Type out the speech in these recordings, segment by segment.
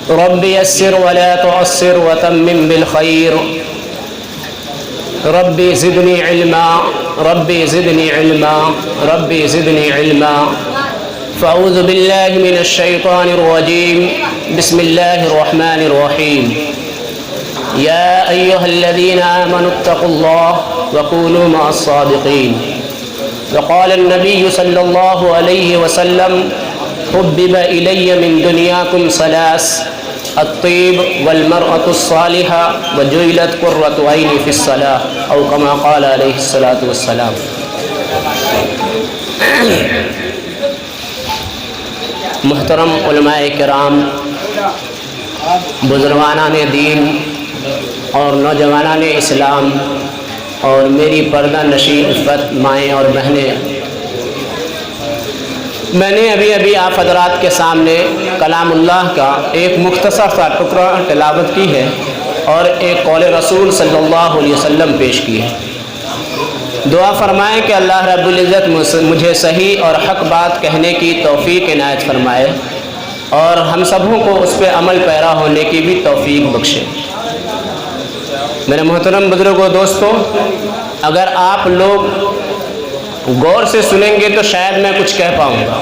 رب يسر ولا تعسر وتمم بالخير ربي زدني علما ربي زدني علما ربي زدني علما. فأعوذ بالله من الشيطان الرجيم. بسم الله الرحمن الرحيم. يا أيها الذين آمنوا اتقوا الله وكونوا مع الصادقين. وقال النبي صلى الله عليه وسلم حبب إلي من دنياكم ثلاث الطيب والمرأة الصالحة وجعلت قرة عيني في الصلاة أو كما قال عليه الصلاة والسلام. محترم علماء کرام، بزرگانان دین اور نوجوانان اسلام اور میری پردہ نشین عفت مائیں اور بہنیں، میں نے ابھی آپ حضرات کے سامنے کلام اللہ کا ایک مختصر سا ٹکڑا تلاوت کی ہے اور ایک قول رسول صلی اللہ علیہ وسلم پیش کی ہے. دعا فرمائیں کہ اللہ رب العزت مجھے صحیح اور حق بات کہنے کی توفیق عنایت فرمائے اور ہم سبوں کو اس پہ عمل پیرا ہونے کی بھی توفیق بخشے. میرے محترم بزرگوں، دوستوں، اگر آپ لوگ غور سے سنیں گے تو شاید میں کچھ کہہ پاؤں گا.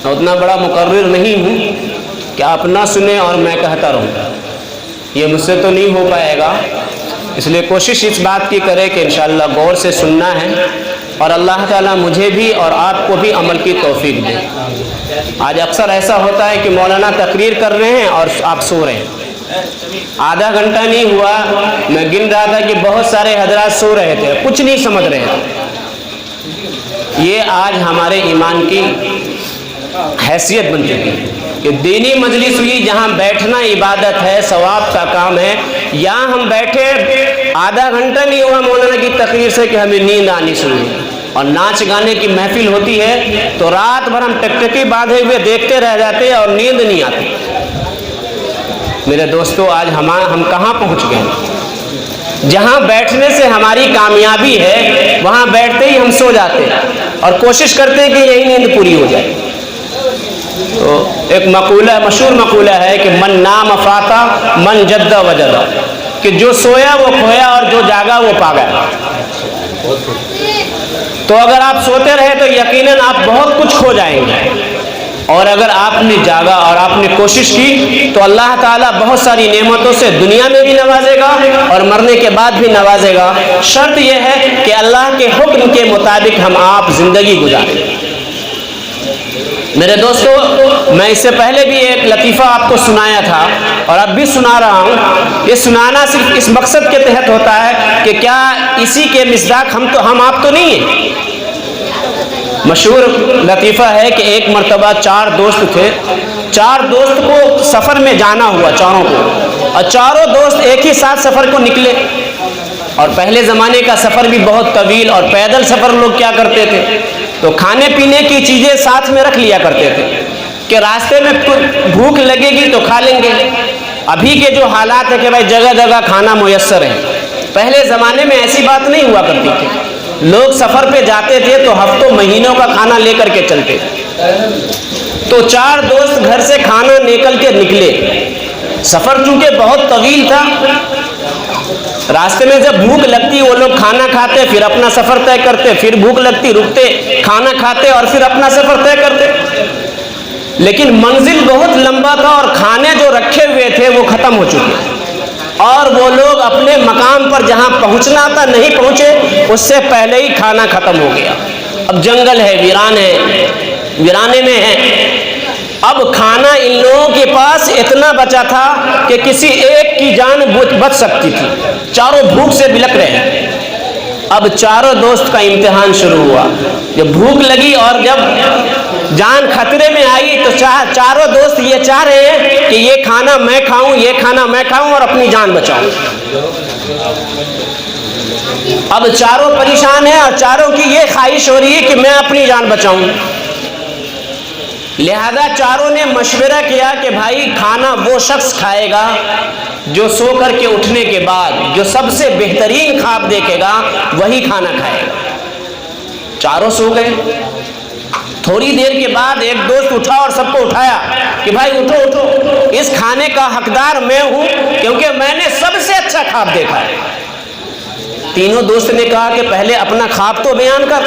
میں اتنا بڑا مقرر نہیں ہوں کہ آپ نہ سنیں اور میں کہتا رہوں گا، یہ مجھ سے تو نہیں ہو پائے گا. اس لیے کوشش اس بات کی کرے کہ انشاءاللہ غور سے سننا ہے اور اللہ تعالیٰ مجھے بھی اور آپ کو بھی عمل کی توفیق دے. آج اکثر ایسا ہوتا ہے کہ مولانا تقریر کر رہے ہیں اور آپ سو رہے ہیں. آدھا گھنٹہ نہیں ہوا میں گن رہا تھا کہ بہت سارے حضرات سو رہے تھے، کچھ نہیں سمجھ رہے تھے. یہ آج ہمارے ایمان کی حیثیت بن چکی ہے کہ دینی مجلس ہوئی جہاں بیٹھنا عبادت ہے، ثواب کا کام ہے. یہاں ہم بیٹھے آدھا گھنٹہ نہیں ہوا مولانا کی تقریر سے کہ ہمیں نیند آنی سنی اور ناچ گانے کی محفل ہوتی ہے تو رات بھر ہم ٹکٹکی باندھے ہوئے دیکھتے رہ جاتے ہیں اور نیند نہیں آتی. میرے دوستو، آج ہم کہاں پہنچ گئے؟ جہاں بیٹھنے سے ہماری کامیابی ہے وہاں بیٹھتے ہی ہم سو جاتے ہیں اور کوشش کرتے ہیں کہ یہی نیند پوری ہو جائے. تو ایک مشہور مقولہ ہے کہ من نام فاتا من جد وجدا، کہ جو سویا وہ کھویا اور جو جاگا وہ پا گیا. تو اگر آپ سوتے رہے تو یقیناً آپ بہت کچھ کھو جائیں گے، اور اگر آپ نے جاگا اور آپ نے کوشش کی تو اللہ تعالیٰ بہت ساری نعمتوں سے دنیا میں بھی نوازے گا اور مرنے کے بعد بھی نوازے گا. شرط یہ ہے کہ اللہ کے حکم کے مطابق ہم آپ زندگی گزاریں. میرے دوستو، میں اس سے پہلے بھی ایک لطیفہ آپ کو سنایا تھا اور اب بھی سنا رہا ہوں. یہ سنانا صرف اس مقصد کے تحت ہوتا ہے کہ کیا اسی کے مصداق ہم آپ تو نہیں ہیں. مشہور لطیفہ ہے کہ ایک مرتبہ 4 دوست تھے. 4 دوست کو سفر میں جانا ہوا، چاروں کو، اور چاروں دوست ایک ہی ساتھ سفر کو نکلے. اور پہلے زمانے کا سفر بھی بہت طویل اور پیدل سفر لوگ کیا کرتے تھے تو کھانے پینے کی چیزیں ساتھ میں رکھ لیا کرتے تھے کہ راستے میں بھوک لگے گی تو کھا لیں گے. ابھی کے جو حالات ہے کہ بھائی جگہ جگہ کھانا میسر ہے، پہلے زمانے میں ایسی بات نہیں ہوا کرتی تھی. لوگ سفر پہ جاتے تھے تو ہفتوں مہینوں کا کھانا لے کر کے چلتے تھے. تو 4 دوست گھر سے کھانا نکل کے نکلے. سفر چونکہ بہت طویل تھا، راستے میں جب بھوک لگتی وہ لوگ کھانا کھاتے، پھر اپنا سفر طے کرتے، پھر بھوک لگتی رکتے، کھانا کھاتے اور پھر اپنا سفر طے کرتے. لیکن منزل بہت لمبا تھا اور کھانے جو رکھے ہوئے تھے وہ ختم ہو چکے اور وہ لوگ اپنے مقام پر جہاں پہنچنا تھا نہیں پہنچے، اس سے پہلے ہی کھانا ختم ہو گیا. اب جنگل ہے، ویرانے میں ہے. اب کھانا ان لوگوں کے پاس اتنا بچا تھا کہ کسی ایک کی جان بچ سکتی تھی. چاروں بھوک سے بلک رہے ہیں. اب چاروں دوست کا امتحان شروع ہوا. جب بھوک لگی اور جب جان خطرے میں آئی تو چاروں دوست یہ چاہ رہے ہیں کہ یہ کھانا میں کھاؤں، یہ کھانا میں کھاؤں اور اپنی جان بچاؤں. اب چاروں پریشان ہیں اور چاروں کی یہ خواہش ہو رہی ہے کہ میں اپنی جان بچاؤں. لہذا چاروں نے مشورہ کیا کہ بھائی کھانا وہ شخص کھائے گا جو سو کر کے اٹھنے کے بعد جو سب سے بہترین خواب دیکھے گا وہی کھانا کھائے گا. چاروں سو گئے. تھوڑی دیر کے بعد ایک دوست اٹھا اور سب کو اٹھایا کہ بھائی اٹھو اٹھو، اس کھانے کا حقدار میں ہوں کیونکہ میں نے سب سے اچھا خواب دیکھا ہے۔ تینوں دوست نے کہا کہ پہلے اپنا خواب تو بیان کر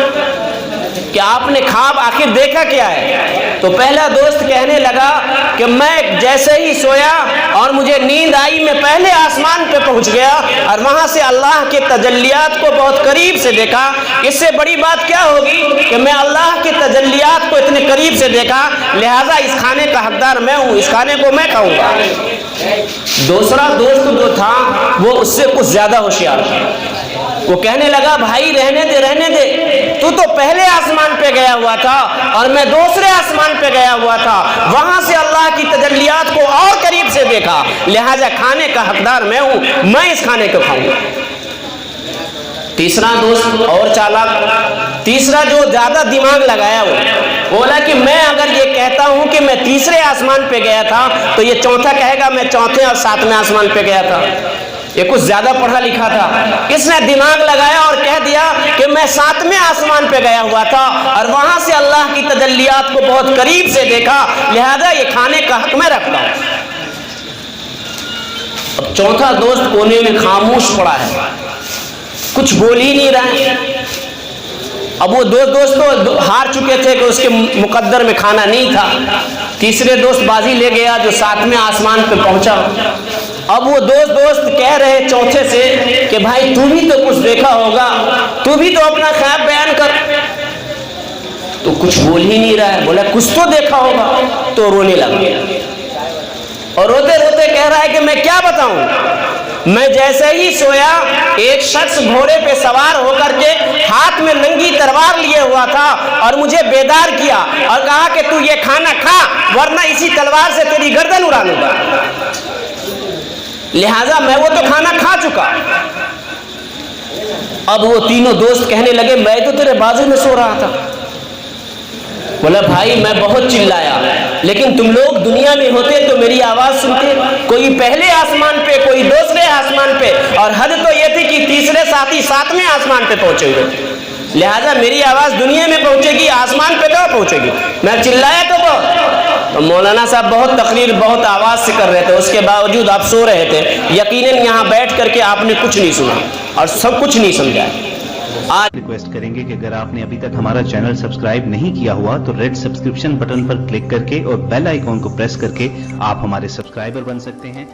کہ آپ نے خواب آخر دیکھا کیا ہے؟ تو پہلا دوست کہنے لگا کہ میں جیسے ہی سویا اور مجھے نیند آئی، میں پہلے آسمان پہ پہنچ گیا اور وہاں سے اللہ کے تجلیات کو بہت قریب سے دیکھا۔ اس سے بڑی بات کیا ہوگی کہ میں اللہ کے تجلیات کو اتنے قریب سے دیکھا، لہٰذا اس کھانے کا حقدار میں ہوں، اس کھانے کو میں کھاؤں گا۔ دوسرا دوست جو تھا وہ اس سے کچھ زیادہ ہوشیار تھا، وہ کہنے لگا بھائی رہنے دے رہنے دے، تو پہلے آسمان پہ گیا ہوا تھا اور میں دوسرے آسمان پہ گیا ہوا تھا، وہاں سے اللہ کی تجلیات کو اور قریب سے دیکھا، لہٰذا کھانے کا حقدار میں ہوں، میں اس کھانے کو کھاؤں گا۔ تیسرا دوست اور چالاک، تیسرا جو زیادہ دماغ لگایا وہ بولا کہ میں اگر یہ کہتا ہوں کہ میں تیسرے آسمان پہ گیا تھا تو یہ چوتھا کہے گا میں چوتھے اور ساتویں آسمان پہ گیا تھا۔ یہ کچھ زیادہ پڑھا لکھا تھا، اس نے دماغ لگایا اور کہہ دیا کہ میں ساتویں آسمان پہ گیا ہوا تھا اور وہاں سے اللہ کی تجلیات کو بہت قریب سے دیکھا، لہذا یہ کھانے کا حق میں رکھتا ہوں۔ اب چوتھا دوست کونے میں خاموش پڑا ہے، کچھ بول ہی نہیں رہا ہے۔ اب وہ دو دوست تو ہار چکے تھے کہ اس کے مقدر میں کھانا نہیں تھا، تیسرے دوست بازی لے گیا جو ساتویں آسمان پہ پہنچا۔ اب وہ دوست کہہ رہے چوتھے سے کہ بھائی تو بھی تو کچھ دیکھا ہوگا، تو بھی تو اپنا خواب بیان کر۔ تو کچھ بول ہی نہیں رہا ہے، بولا کچھ تو دیکھا ہوگا، تو رونے لگا اور روتے روتے کہہ رہا ہے کہ میں کیا بتاؤں، میں جیسے ہی سویا ایک شخص گھوڑے پہ سوار ہو کر کے ہاتھ میں ننگی تلوار لیے ہوا تھا اور مجھے بیدار کیا اور کہا کہ تو یہ کھانا کھا ورنہ اسی تلوار سے تیری گردن اڑا دوں گا۔ لہٰذا میں وہ تو کھانا کھا چکا۔ اب وہ تینوں دوست کہنے لگے میں تو تیرے بازو میں سو رہا تھا۔ بولا بھائی میں بہت چلایا، لیکن تم لوگ دنیا میں ہوتے تو میری آواز سنتے، کوئی پہلے آسمان پہ کوئی دوسرے آسمان پہ، اور حد تو یہ تھی کہ تیسرے ساتھی ساتویں آسمان پہ پہنچے ہوئے، لہٰذا میری آواز دنیا میں پہنچے گی، آسمان پہ کہاں پہنچے گی؟ میں چلایا تو بہت۔ تو مولانا صاحب بہت تقریر بہت آواز سے کر رہے تھے، اس کے باوجود آپ سو رہے تھے، یقیناً یہاں بیٹھ کر کے آپ نے کچھ نہیں سنا اور سب کچھ نہیں سمجھا۔ آج ریکویسٹ کریں گے کہ اگر آپ نے ابھی تک ہمارا چینل سبسکرائب نہیں کیا ہوا تو ریڈ سبسکرپشن بٹن پر کلک کر کے اور بیل آئیکن کو پریس کر کے آپ ہمارے سبسکرائبر بن سکتے ہیں۔